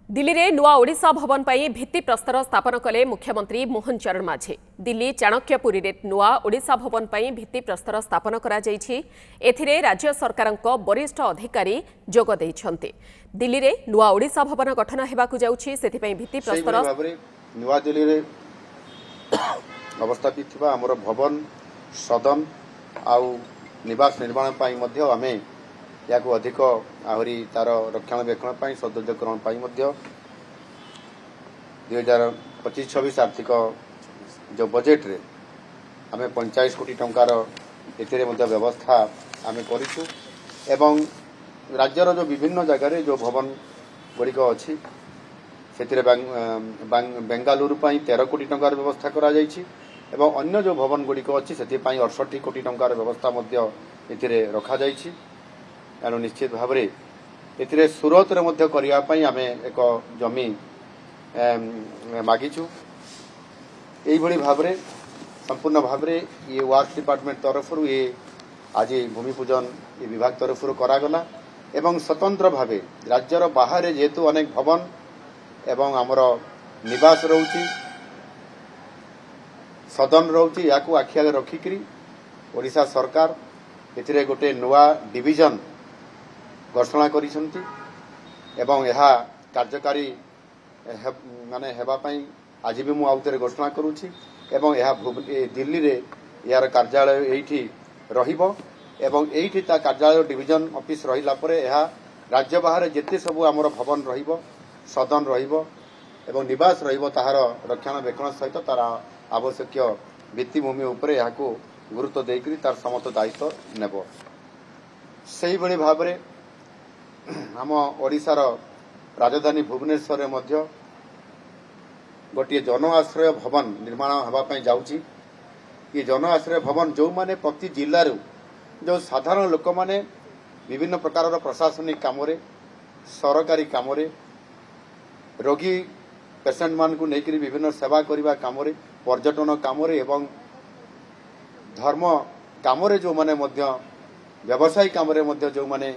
दिल्ली रे नुआ ओडिशा भवन पर भित्ति प्रस्तर स्थापन कले मुख्यमंत्री मोहन चरण माझी। दिल्ली चाणक्यपुरी रे नुआ ओडिशा भवन पर भित्ति प्रस्तर स्थापन करा जायछि। एथिरे राज्य सरकारक वरिष्ठ अधिकारी जोग दैछन्ते। दिल्ली रे नुआ ओडिशा भवन गठन हेबाकु जाउछि, सेथिपई भित्ति प्रस्तर नुआ दिल्ली रे अवस्थापित थिबा हमर भवन सदन आउ निवास निर्माण पाई मध्य आमे याकू अधिक आहरी तार रक्षणाबेक्षण सौंदर्यकरण 2025-26 आर्थिक जो बजेट रे आमे 45 कोटी टंकार एथिरे मध्य व्यवस्था आमे करिछु एवं राज्यर जो विभिन्न जगह जो भवन गुड़िक अच्छी से बेंगालुरु 13 कोटी टंकार व्यवस्था करा जायछि एवं अन्य जो भवन गुड़िक अच्छी से 68 कोटी टंकार व्यवस्था मध्य एथिरे रखा जायछि। एणु निश्चित भाव में सूरत रे आमे एक जमी मागिचु। यही भाव में संपूर्ण भाव में ये वर्क डिपार्टमेंट तरफ ये आज भूमि पूजन ये विभाग तरफ करागला एवं स्वतंत्र भाव राज्यर बाहर जेहेतु अनेक भवन एवं आमर निवास रोची सदन रोची या आखि आगे रखिकी ओडिशा सरकार एथिरे गोटे नुआ डिविजन घोषणा करिसंती एवं यह कार्यकारी माने हेबा पई आज भी मु आउतरे घोषणा करूची एवं यह दिल्ली रे यार कार्यालय एठी रहिबो एवं एठी ता कार्यालय डिविजन ऑफिस रहिला परे यह राज्य बाहर जेते सब आमर भवन रहिबो सदन रहिबो एवं निवास रहिबो ताहार रक्षणाबेक्षण सहित तार आवश्यक भित्तिभूमि उपरे याको गुरुत्व देकरी तार समस्त दायित्व नेबो। सेही बळी भाबरे आम ओडिशार राजधानी भुवनेश्वर रे मध्य गोटे जन आश्रय भवन निर्माण होगापी जाऊँगी। ये जन आश्रय भवन जो माने प्रति जिल्लार जो साधारण लोक माने विभिन्न प्रकार प्रशासनिक काम सरकारी काम रोगी पेसेंट मान को लेकर विभिन्न सेवा करने काम पर्यटन काम एवं धर्म काम जो माने व्यवसायी काम जो माने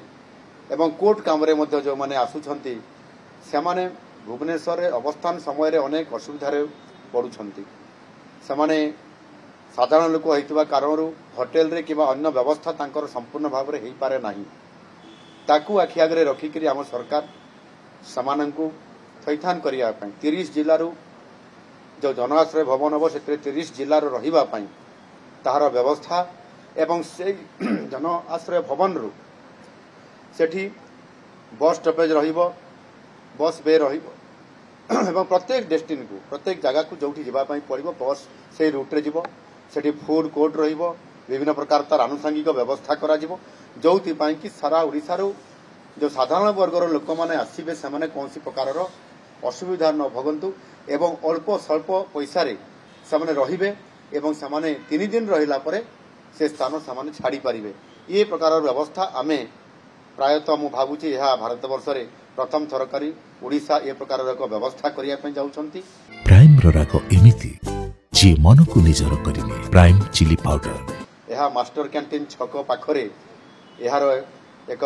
एवं कोर्ट काम जो माने आसुछंती से माने भुवनेश्वर अवस्थान समय रे अनेक असुविधार पड़ुछंती। से माने साधारण लोक होइतबा कारण होटेल रे किबा अन्य व्यवस्था तांकर संपूर्ण भाव रे हेई पारे नाही। ताकू आखि आगरे रखिकरी आम सरकार समानंकु थैथान करिया पई 30 जिल्लारू जो जनआश्रय भवन हबो से 30 जिल्लार रहिबा पई ताहार व्यवस्था एवं से जनआश्रय भवन रु सेठी बस स्टॉपेज रहिबो बस बे रहिबो एवं प्रत्येक डेस्टिनी को प्रत्येक जगह को जोठी जिबा पई पड़िबो बस से रूट रे जिबो सेठी फूड कोर्ट रहिबो विभिन्न प्रकार तार आनुषंगिक व्यवस्था करा जिवो जोथि पई कि सारा ओडिसा रो जो साधारण वर्गर लोक माने आसीबे से माने कोनसी प्रकार रो असुविधा न भोगंतु एवं अल्प स्वल्प पैसा रे से माने रहिबे एवं से माने 3 दिन रहिला परे से स्थान से माने छाड़ी परिबे। ये प्रकार व्यवस्था आमे प्रायतः मु भावुची यह भारत वर्ष रे प्रथम थरकारी ओडिशा ए प्रकार व्यवस्था करिया पे जाउछंती। प्राइम राग एमिति जे मन को निजर करिने प्राइम चिली पाउडर यह मास्टर कैंटीन छक पाखरे यार एक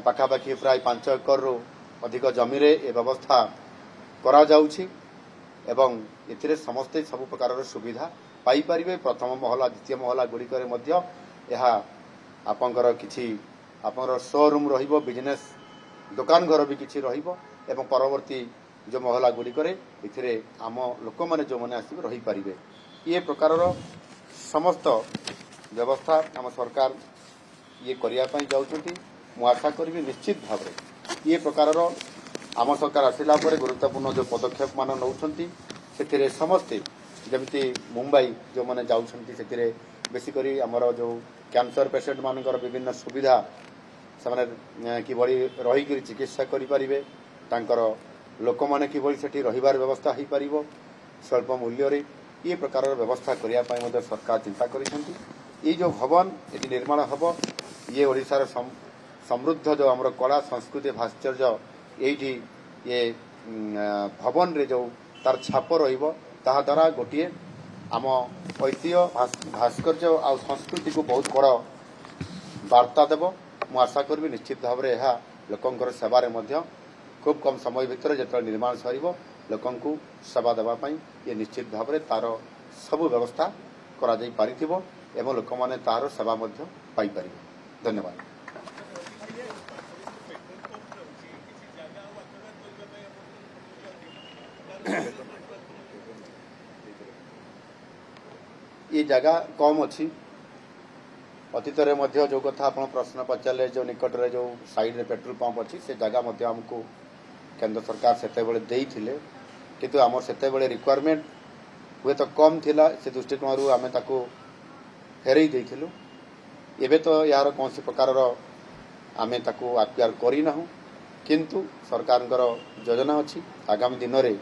पाखापाखि प्राय 5 एकर रु अधिक जमी रे ए व्यवस्था करा जाउछि एवं एथिरे समस्त सब प्रकार सुविधा पाई परिबे। प्रथम महला द्वितीय महला गुडी करे मध्य यह आपनकर किछि आपनर शोरूम रहिबो बिजनेस दुकान घर भी किछि रहिबो एवं परवर्ती जो महला गुडी करे इथिरे आम लोक माने जो माने आसी रही परिबे। ये प्रकार समस्त व्यवस्था आम सरकार ये करिया पई जाउछंती। मु आशा करबी निश्चित भाव में ये प्रकार आम सरकार आसिला परे गुरुत्वपूर्ण जो पदक्षेप मान नौछंती सेथिरे समस्ते जमिति मुंबई जो माने जाउछंती सेथिरे बेसिकरी हमर जो कैंसर पेशेंट मानकर विभिन्न सुविधा से किभଳି रही चिकित्सा करें तांकर लोक मैंने किभଳି सेठी रहिबार व्यवस्था हो पार स्वल्प मूल्य रे ये प्रकार व्यवस्था करने सरकार चिंता करिसेंती। ये जो भवन ये निर्माण हम ये ओडिशार समृद्ध जो आमर कला संस्कृति भास्कर्य ये ये भवन रे जो तार छाप रहिबो ताहा द्वारा गोटे आम ऐतिह्य भास्कर्य आ संस्कृति को बहुत बड़ वार्ता देव। मु आशा करी निश्चित भाव में यह लोकंकर सेवारे खूब कम समय भितर जो निर्माण सर लोकंकु सेवा देवाई ये निश्चित भाव में तार सबु व्यवस्था करा जाई पारिथिबो एवं लोक माने तार सेवा मध्य पाई परिबे। धन्यवाद। ये जगह कम अच्छी अतीत जो कथा आप प्रश्न पचारे जो निकट में जो साइड रे पेट्रोल पंप अच्छी से जगह आमको केंद्र सरकार से किंतु आम से रिक्वायरमेंट हुए तो कम थिला से दृष्टिकोण आम फेरई देथिलु। एबे तो यार कौन प्रकार आम ताकू आक्वायर करना किंतु सरकार योजना अच्छी आगामी दिन में